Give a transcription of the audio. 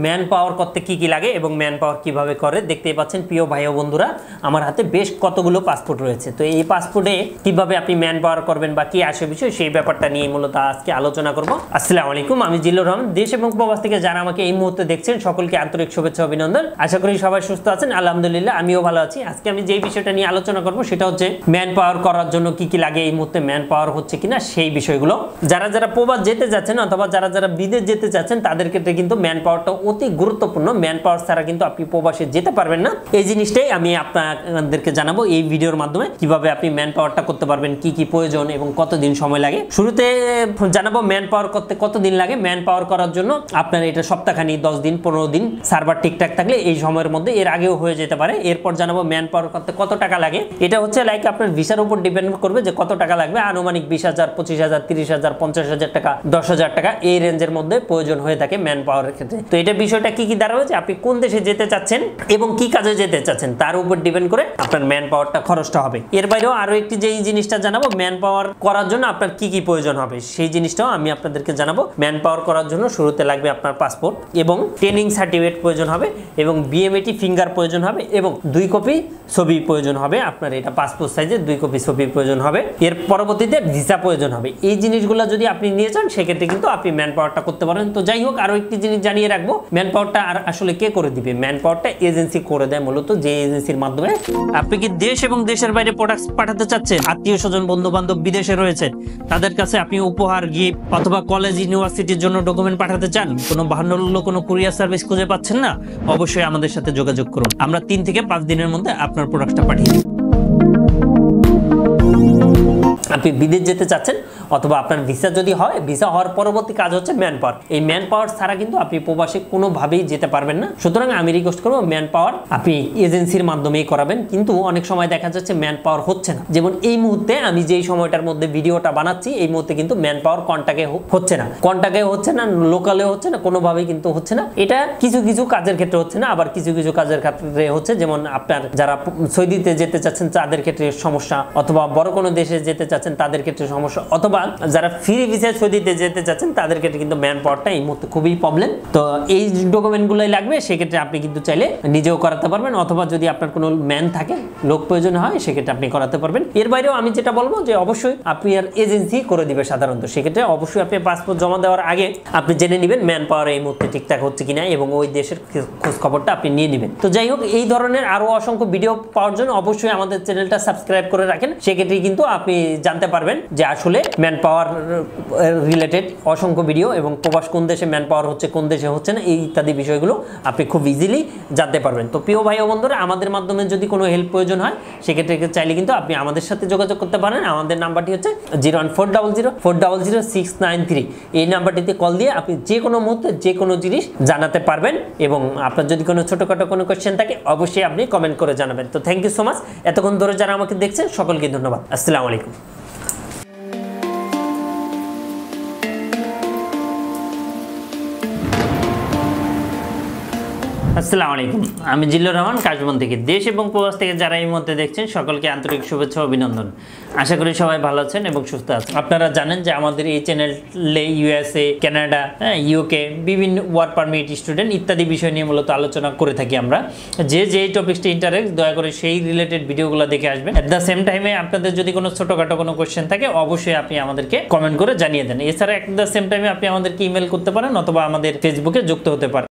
Man power করতে কি কি লাগে এবং ম্যান পাওয়ার কিভাবে করে দেখতেই পাচ্ছেন প্রিয় ভাই ও বন্ধুরা, আমার হাতে বেশ কতগুলো পাসপোর্ট রয়েছে। তো এই পাসপোর্টে কিভাবে আপনি ম্যান পাওয়ার করবেন বা কি আসে বিষয়, সেই ব্যাপারটা নিয়ে মূলত আজকে আলোচনা করব। আসসালামু আলাইকুম, আমি জিল্লুর রহমান। দেশ এবং প্রবাস থেকে যারা আমাকে এই মুহূর্তে দেখছেন সকলকে আন্তরিক শুভেচ্ছা অভিনন্দন। আশা করি সবাই সুস্থ আছেন। আলহামদুলিল্লাহ আমিও ভালো আছি। আজকে আমি যেই বিষয়টা নিয়ে আলোচনা করব সেটা হচ্ছে ম্যান পাওয়ার করার জন্য কি কি লাগে, এই মুহূর্তে ম্যান পাওয়ার হচ্ছে কিনা সেই বিষয়গুলো। যারা প্রবাস যেতে যাচ্ছেন অথবা যারা বিদেশ যেতে চাচ্ছেন তাদের ক্ষেত্রে কিন্তু ম্যান পাওয়ারটা অতি গুরুত্বপূর্ণ। ম্যান পাওয়ার ছাড়া কিন্তু আপনি প্রবাসে যেতে পারবেন না। এই জিনিসটাই আমি আপনাদেরকে জানাবো এই ভিডিওর মাধ্যমে, কিভাবে আপনি ম্যান পাওয়ারটা করতে পারবেন, কি কি প্রয়োজন এবং কতদিন সময় লাগে। শুরুতে জানাবো ম্যান পাওয়ার করতে কতদিন লাগে। ম্যান পাওয়ার করার জন্য আপনার এটা সপ্তাহখানি, 10 দিন, 15 দিন সার্ভার ঠিকঠাক থাকলে এই সময়ের মধ্যে, এর আগেও হয়ে যেতে পারে। এরপর জানাবো ম্যান পাওয়ার করতে কত টাকা লাগে। এটা হচ্ছে লাইক আপনার ভিসার উপর ডিপেন্ড করবে যে কত টাকা লাগবে। আনুমানিক 20,000, 25,000, 30,000, 50,000 টাকা, 10,000 টাকা এই রেঞ্জের মধ্যে প্রয়োজন হয়ে থাকে ম্যান পাওয়ারের ক্ষেত্রে। তো এটা বিষয়টা কি দাঁড়াবে যে আপনি কোন দেশে যেতে চাচ্ছেন এবং কি কাজে যেতে চাচ্ছেন তার উপর ডিপেন্ড করে আপনার ম্যান পাওয়ারটা খরচটা হবে। এর বাইরেও আরো একটি যেই জিনিসটা জানাবো, ম্যান পাওয়ার করার জন্য আপনার কি কি প্রয়োজন হবে সেই জিনিসটাও আমি আপনাদেরকে জানাবো। ম্যান পাওয়ার করার জন্য শুরুতে লাগবে আপনার পাসপোর্ট এবং ট্রেনিং সার্টিফিকেট প্রয়োজন হবে এবং বিএমএটি ফিঙ্গার প্রয়োজন হবে এবং 2 কপি ছবি প্রয়োজন হবে। আপনার এটা পাসপোর্ট সাইজের 2 কপি ছবি প্রয়োজন হবে। এর পরবর্তীতে ভিসা প্রয়োজন হবে। এই জিনিসগুলো যদি আপনি নিয়ে যান সেক্ষেত্রে কিন্তু আপনি ম্যান পাওয়ারটা করতে পারেন। তো যাই হোক, আরো একটি জিনিস জানিয়ে রাখবো, ম্যান পাওয়ারটা আর আসলে কে করে দিবে? ম্যান পাওয়ারটা এজেন্সি করে দেয় মূলত, যে এজেন্সির মাধ্যমে আপনি কি দেশ এবং দেশের বাইরে প্রোডাক্ট পাঠাতে চাচ্ছেন, আত্মীয় স্বজন বন্ধু বান্ধব বিদেশে রয়েছেন, তাদের কাছে আপনি উপহার, গিফট অথবা কলেজ ইউনিভার্সিটির জন্য ডকুমেন্ট পাঠাতে চান, কোনো ভালো কোনো কুরিয়ার সার্ভিস খুঁজে পাচ্ছেন না, অবশ্যই আমাদের সাথে যোগাযোগ করুন। আমরা 3 থেকে 5 দিনের মধ্যে আপনার প্রোডাক্টটা পাঠিয়ে দিই। আপনি বিদেশ যেতে চাচ্ছেন অথবা আপনার ভিসা যদি হয়, ভিসা হওয়ার পরবর্তী কাজ হচ্ছে ম্যান পাওয়ার। এই ম্যান পাওয়ার ছাড়া কিন্তু আপনি প্রবাসে কোনোভাবেই যেতে পারবেন না। সুতরাং আমি রিকোয়েস্ট করবো ম্যান পাওয়ার আপনি এজেন্সির মাধ্যমেই করাবেন। কিন্তু অনেক সময় দেখা যাচ্ছে ম্যান পাওয়ার হচ্ছে না। যেমন এই মুহূর্তে আমি যেই সময়টার মধ্যে ভিডিওটা বানাচ্ছি এই মুহূর্তে কিন্তু ম্যান পাওয়ার কন্টাক্টে হচ্ছে না, লোকালে হচ্ছে না, কোনোভাবেই কিন্তু হচ্ছে না। এটা কিছু কিছু কাজের ক্ষেত্রে হচ্ছে না, আবার কিছু কিছু কাজের ক্ষেত্রে হচ্ছে। যেমন আপনার যারা সৌদিতে যেতে চাচ্ছেন তাদের ক্ষেত্রে সমস্যা, অথবা বড় কোনো দেশে যেতে চাচ্ছেন তাদের ক্ষেত্রে সমস্যা, অথবা যারা ফ্রি ভিসায় সৌদিতে যেতে চাচ্ছেন তাদের ক্ষেত্রে কিন্তু ম্যান পাওয়ারটা এই মুহূর্তে খুবই প্রবলেম। তো এই ডকুমেন্টগুলোই লাগবে। সেক্ষেত্রে আপনি কিন্তু চাইলে নিজেও করাতে পারবেন, অথবা যদি আপনার কোনো ম্যান থাকে, লোক প্রয়োজন হয়, সেক্ষেত্রে আপনি করাতে পারবেন। এর বাইরেও আমি যেটা বলবো যে অবশ্যই আপনি আর এজেন্সি করে দিবে সাধারণত। সেক্ষেত্রে অবশ্যই আপনি পাসপোর্ট জমা দেওয়ার আগে আপনি জেনে নেবেন ম্যান পাওয়ার এই মুহূর্তে ঠিকঠাক হচ্ছে কিনা এবং ওই দেশের খোঁজ খবরটা আপনি নিয়ে নেবেন। তো যাই হোক, এই ধরনের আরো অসংখ্য ভিডিও পাওয়ার জন্য অবশ্যই আমাদের চ্যানেলটা সাবস্ক্রাইব করে রাখেন। সেক্ষেত্রে কিন্তু আপনি জানতে পারবেন যে আসলে ম্যান পাওয়ার রিলেটেড অসংখ্য ভিডিও এবং প্রবাস কোন দেশে ম্যান পাওয়ার হচ্ছে, কোন দেশে হচ্ছে না, এই ইত্যাদি বিষয়গুলো আপনি খুব ইজিলি জানতে পারবেন। তো প্রিয় ভাই ও বন্ধুরা, আমাদের মাধ্যমে যদি কোনো হেল্প প্রয়োজন হয় সেক্ষেত্রে চাইলে কিন্তু আপনি আমাদের সাথে যোগাযোগ করতে পারেন। আমাদের নাম্বারটি হচ্ছে 01400 এই নাম্বারটিতে কল দিয়ে আপনি যে কোনো মুহূর্তে যে কোনো জিনিস জানাতে পারবেন। এবং আপনার যদি কোনো ছোটোখাটো কোনো কোয়েশ্চেন থাকে অবশ্যই আপনি কমেন্ট করে জানাবেন। তো থ্যাংক ইউ সো মাচ। এতক্ষণ ধরে যারা আমাকে দেখছেন সকলকে ধন্যবাদ। আসসালামু আলাইকুম। আসসালামু আলাইকুম, আমি জিল্লুর রহমান কাশবন থেকে। দেশ এবং প্রবাস থেকে যারা এই মুহূর্তে দেখছেন সকলকে আন্তরিক শুভেচ্ছা অভিনন্দন। আশা করি সবাই ভালো আছেন এবং সুস্থ আছেন। আপনারা জানেন যে আমাদের এই চ্যানেলে USA, কানাডা, UK, বিভিন্ন ওয়ার্ক পারমিট, স্টুডেন্ট ইত্যাদি বিষয় নিয়ে মূলত আলোচনা করে থাকি আমরা। যে টপিকসটি ইন্টারেস্ট, দয়া করে সেই রিলেটেড ভিডিওগুলো দেখে আসবেন। অ্যাট দ্য সেম টাইমে আপনাদের যদি কোনো ছোটোখাটো কোনো কোয়েশ্চেন থাকে অবশ্যই আপনি আমাদেরকে কমেন্ট করে জানিয়ে দেন। এছাড়া অ্যাট দ্য সেম টাইমে আপনি আমাদেরকে ইমেল করতে পারেন অথবা আমাদের ফেসবুকে যুক্ত হতে পারেন।